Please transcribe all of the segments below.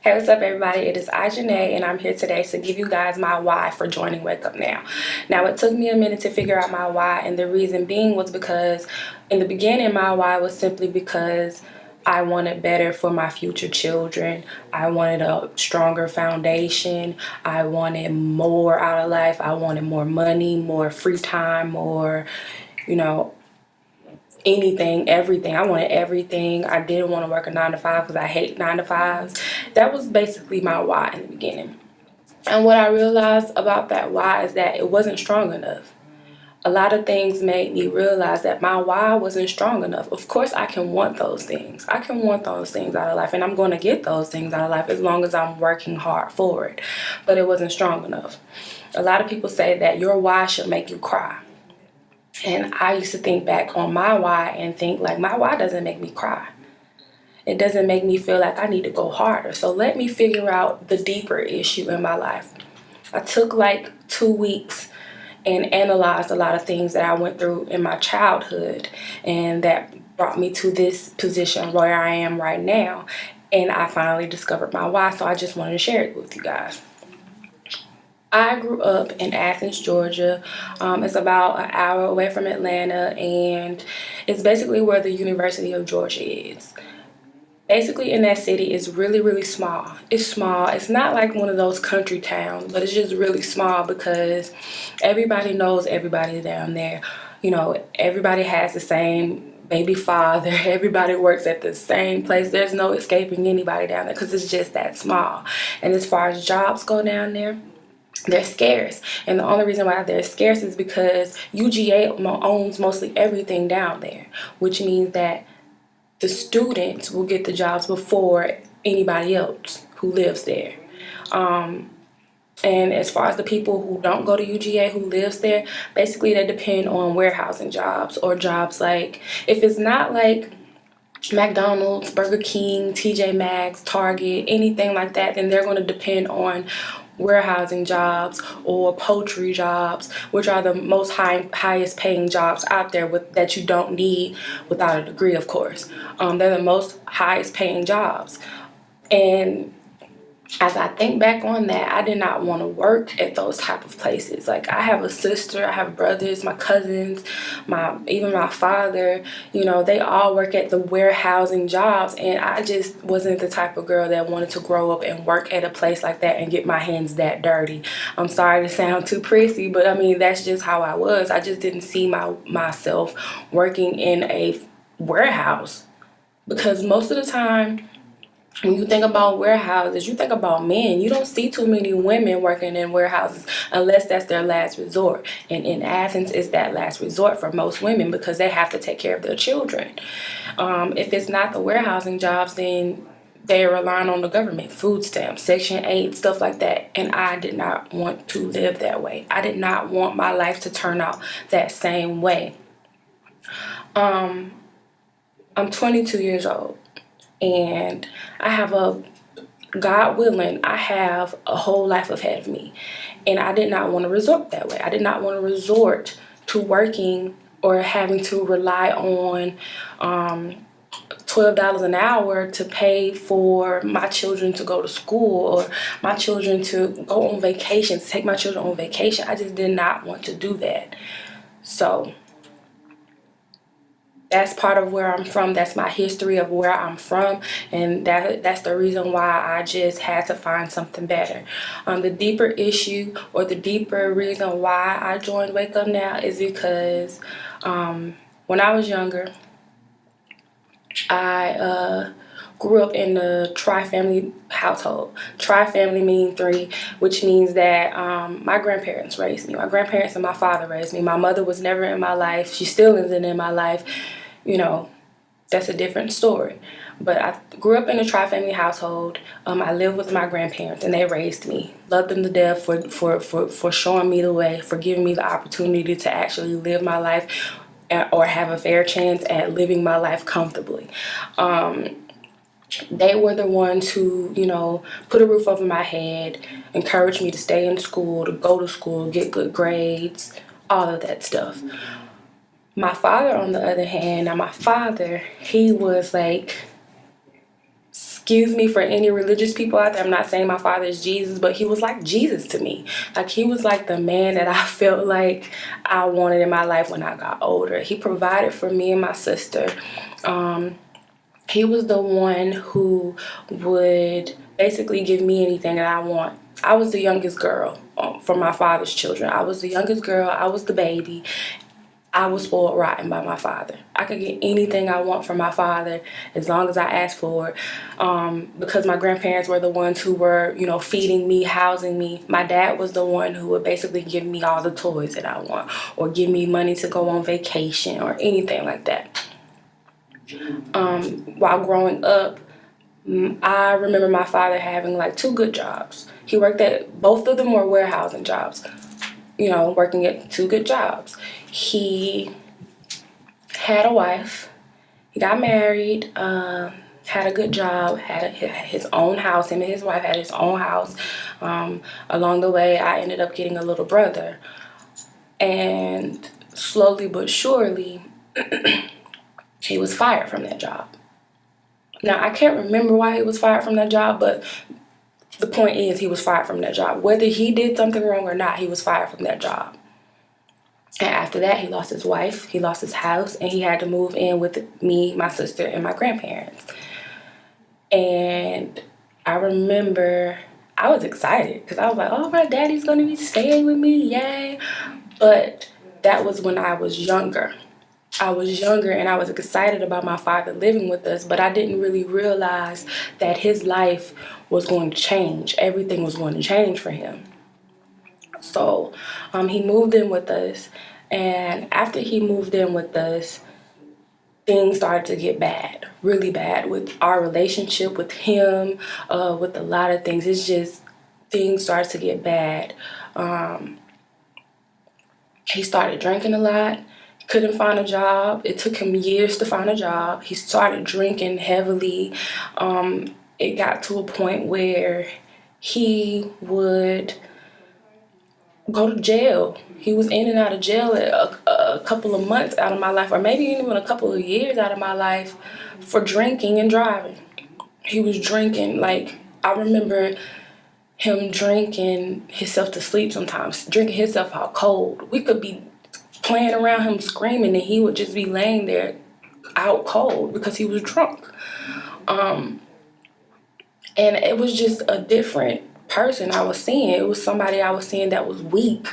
Hey, what's up, everybody? It is Janae, and I'm here today to give you guys my why for joining Wake Up Now. Now, it took me a minute to figure out my why, and the reason being was because in the beginning, my why was simply because I wanted better for my future children. I wanted a stronger foundation. I wanted more out of life. I wanted more money, more free time, more, you know, anything, everything. I wanted everything. I didn't want to work a 9 to 5 because I hate 9 to 5s. That was basically my why in the beginning. And what I realized about that why is that it wasn't strong enough. A lot of things made me realize that my why wasn't strong enough. Of course, I can want those things. I can want those things out of life, and I'm going to get those things out of life as long as I'm working hard for it. But it wasn't strong enough. A lot of people say that your why should make you cry. And I used to think back on my why and think like my why doesn't make me cry. It doesn't make me feel like I need to go harder. So let me figure out the deeper issue in my life. I took like 2 weeks and analyzed a lot of things that I went through in my childhood and that brought me to this position where I am right now. And I finally discovered my why, so I just wanted to share it with you guys. I grew up in Athens, Georgia. It's about an hour away from Atlanta, and it's basically where the University of Georgia is. Basically, in that city, it's really, really small. It's small. It's not like one of those country towns, but it's just really small because everybody knows everybody down there. You know, everybody has the same baby father. Everybody works at the same place. There's no escaping anybody down there because it's just that small. And as far as jobs go down there, they're scarce, and the only reason why they're scarce is because UGA owns mostly everything down there, which means that the students will get the jobs before anybody else who lives there. And as far as the people who don't go to UGA who lives there, basically they depend on warehousing jobs or jobs like, if it's not like McDonald's, Burger King, TJ Maxx, Target, anything like that, then they're going to depend on warehousing jobs or poultry jobs, which are the most highest paying jobs out there that you don't need without a degree, of course. They're the most highest paying jobs. And as I think back on that, I did not want to work at those type of places. Like, I have a sister, I have brothers, my cousins, even my father, they all work at the warehousing jobs, and I just wasn't the type of girl that wanted to grow up and work at a place like that and get my hands that dirty. I'm sorry to sound too prissy, but I mean, that's just how I was. I just didn't see myself working in a warehouse, because most of the time, when you think about warehouses, you think about men. You don't see too many women working in warehouses unless that's their last resort. And in Athens, it's that last resort for most women because they have to take care of their children. If it's not the warehousing jobs, then they're relying on the government, food stamps, Section 8, stuff like that. And I did not want to live that way. I did not want my life to turn out that same way. I'm 22 years old. And I have God willing, I have a whole life ahead of me. And I did not want to resort that way. I did not want to resort to working or having to rely on $12 an hour to pay for my children to go to school or my children to go on vacation, to take my children on vacation. I just did not want to do that. So that's part of where I'm from. That's my history of where I'm from, and that's the reason why I just had to find something better. The deeper issue or the deeper reason why I joined Wake Up Now is because when I was younger, I grew up in a tri-family household. Tri-family means three, which means that my grandparents raised me. My grandparents and my father raised me. My mother was never in my life. She still isn't in my life. That's a different story. But I grew up in a tri-family household. I lived with my grandparents, and they raised me. Loved them to death for showing me the way, for giving me the opportunity to actually live my life or have a fair chance at living my life comfortably. They were the ones who, put a roof over my head, encouraged me to stay in school, to go to school, get good grades, all of that stuff. My father, on the other hand, he was like excuse me for any religious people out there, I'm not saying my father is Jesus, but he was like Jesus to me. Like, he was like the man that I felt like I wanted in my life when I got older. He provided for me and my sister. He was the one who would basically give me anything that I want. I was the youngest girl from my father's children. I was the youngest girl. I was the baby. I was spoiled rotten by my father. I could get anything I want from my father as long as I asked for it. Because my grandparents were the ones who were, feeding me, housing me. My dad was the one who would basically give me all the toys that I want, or give me money to go on vacation or anything like that. While growing up, I remember my father having like 2 good jobs. He worked at, both of them were warehousing jobs, working at 2 good jobs. He had a wife, he got married, had a good job, had his own house. Him and his wife had his own house. Along the way, I ended up getting a little brother. And slowly but surely, he was fired from that job. Now, I can't remember why he was fired from that job, but the point is he was fired from that job. Whether he did something wrong or not, he was fired from that job. And after that, he lost his wife, he lost his house, and he had to move in with me, my sister, and my grandparents. And I remember I was excited because I was like, oh, my daddy's going to be staying with me, yay. But that was when I was younger. I was younger and I was excited about my father living with us, but I didn't really realize that his life was going to change. Everything was going to change for him. So he moved in with us, and after he moved in with us, things started to get bad, really bad, with our relationship with him, with a lot of things. It's just, things started to get bad. He started drinking a lot, couldn't find a job. It took him years to find a job. He started drinking heavily. It got to a point where he would go to jail. He was in and out of jail a couple of months out of my life, or maybe even a couple of years out of my life, for drinking and driving. He was drinking, like, I remember him drinking himself to sleep sometimes, drinking himself out cold. We could be playing around him screaming and he would just be laying there out cold because he was drunk. And it was just a different person I was seeing. It was somebody I was seeing that was weak,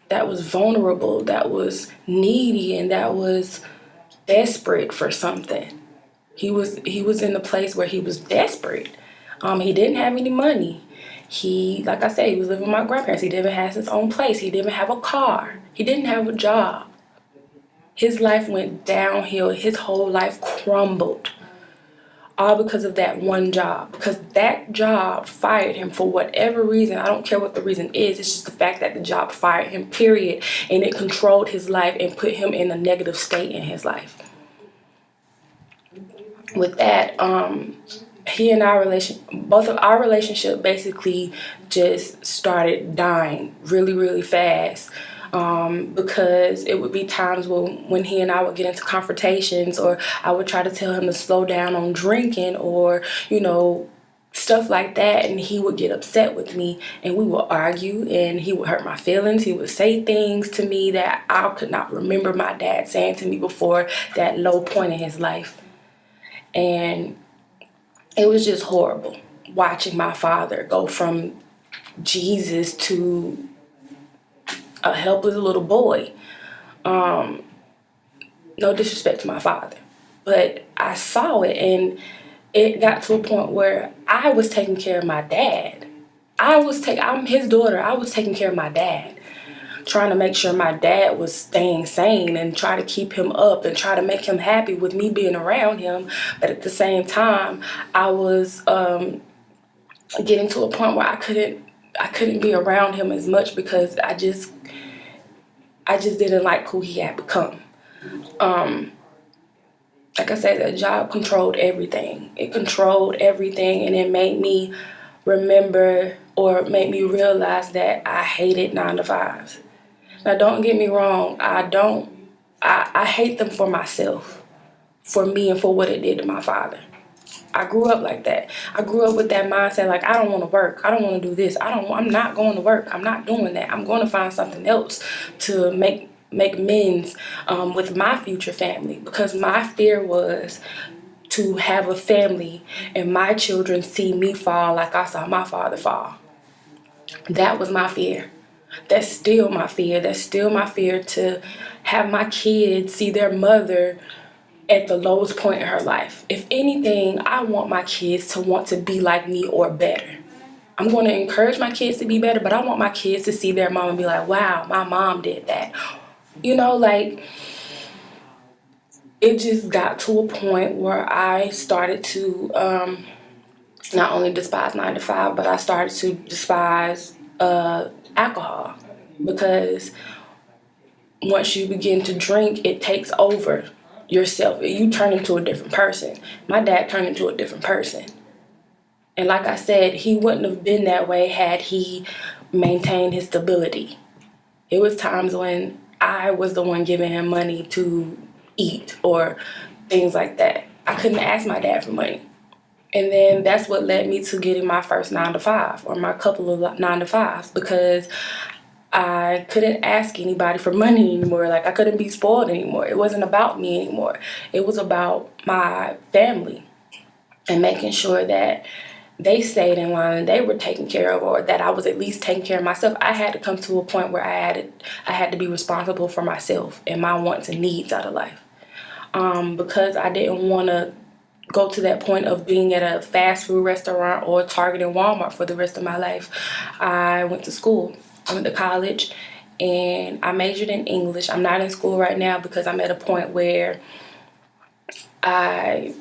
that was vulnerable, that was needy, and that was desperate for something. He was in a place where he was desperate. He didn't have any money. He, like I said, he was living with my grandparents. He didn't have his own place. He didn't have a car. He didn't have a job. His life went downhill. His whole life crumbled. All because of that one job. Because that job fired him for whatever reason. I don't care what the reason is. It's just the fact that the job fired him, period. And it controlled his life and put him in a negative state in his life. With that, he and both of our relationship basically just started dying really, really fast. Because it would be times when he and I would get into confrontations, or I would try to tell him to slow down on drinking, or, stuff like that, and he would get upset with me, and we would argue, and he would hurt my feelings. He would say things to me that I could not remember my dad saying to me before that low point in his life. And it was just horrible watching my father go from Jesus to a helpless little boy. No disrespect to my father, but I saw it, and it got to a point where I was taking care of my dad. I'm his daughter. I was taking care of my dad, trying to make sure my dad was staying sane and try to keep him up and try to make him happy with me being around him. But at the same time, I was getting to a point where I couldn't be around him as much because I just didn't like who he had become. Like I said, that job controlled everything. It controlled everything, and it made me remember, or made me realize, that I hated 9-to-5s. Now, don't get me wrong. I hate them for myself, for me, and for what it did to my father. I grew up like that. I grew up with that mindset, like, I don't want to work. I don't want to do this. I'm not going to work. I'm not doing that. I'm going to find something else to make amends with my future family, because my fear was to have a family and my children see me fall like I saw my father fall. That was my fear. That's still my fear. That's still my fear, to have my kids see their mother at the lowest point in her life. If anything, I want my kids to want to be like me or better. I'm going to encourage my kids to be better, but I want my kids to see their mom and be like, wow, my mom did that. You know, like, it just got to a point where I started to not only despise 9 to 5, but I started to despise alcohol, because once you begin to drink, it takes over yourself. You turn into a different person. My dad turned into a different person. And like I said, he wouldn't have been that way had he maintained his stability. It was times when I was the one giving him money to eat or things like that. I couldn't ask my dad for money. And then that's what led me to getting my first 9 to 5, or my couple of 9 to 5s, because I couldn't ask anybody for money anymore. Like, I couldn't be spoiled anymore. It wasn't about me anymore. It was about my family and making sure that they stayed in line and they were taken care of, or that I was at least taking care of myself. I had to come to a point where I had to be responsible for myself and my wants and needs out of life. Because I didn't want to go to that point of being at a fast food restaurant or Target and Walmart for the rest of my life. I went to school. I went to college and I majored in English. I'm not in school right now because I'm at a point where I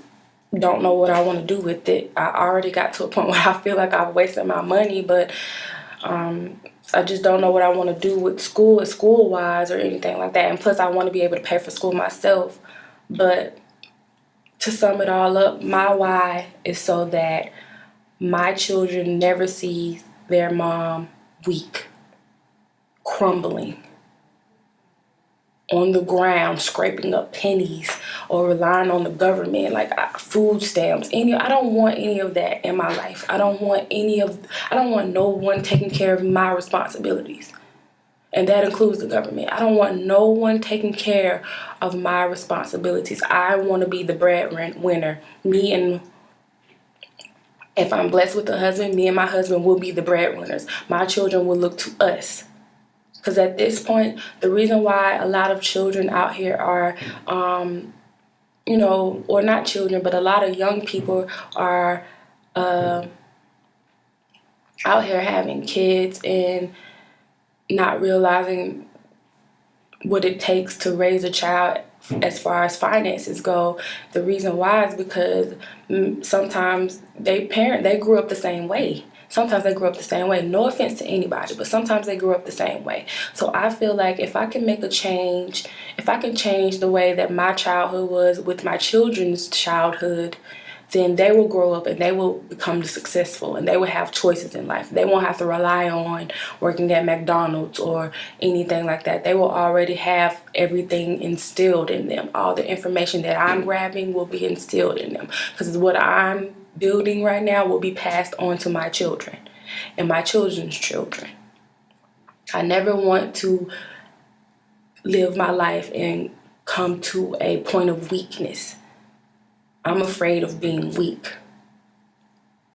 don't know what I want to do with it. I already got to a point where I feel like I've wasted my money, but I just don't know what I want to do with school-wise or anything like that. And plus, I want to be able to pay for school myself. But to sum it all up, my why is so that my children never see their mom weak, crumbling, on the ground, scraping up pennies, or relying on the government, like food stamps. I don't want any of that in my life. I don't want no one taking care of my responsibilities. And that includes the government. I don't want no one taking care of my responsibilities. I want to be the breadwinner. If I'm blessed with a husband, me and my husband will be the breadwinners. My children will look to us. Because at this point, the reason why a lot of children out here are, or not children, but a lot of young people are out here having kids and not realizing what it takes to raise a child as far as finances go. The reason why is because sometimes they grew up the same way. Sometimes they grew up the same way. No offense to anybody, but sometimes they grew up the same way. So I feel like if I can make a change, if I can change the way that my childhood was with my children's childhood, then they will grow up and they will become successful and they will have choices in life. They won't have to rely on working at McDonald's or anything like that. They will already have everything instilled in them. All the information that I'm grabbing will be instilled in them, because what I'm building right now will be passed on to my children and my children's children. I never want to live my life and come to a point of weakness. I'm afraid of being weak.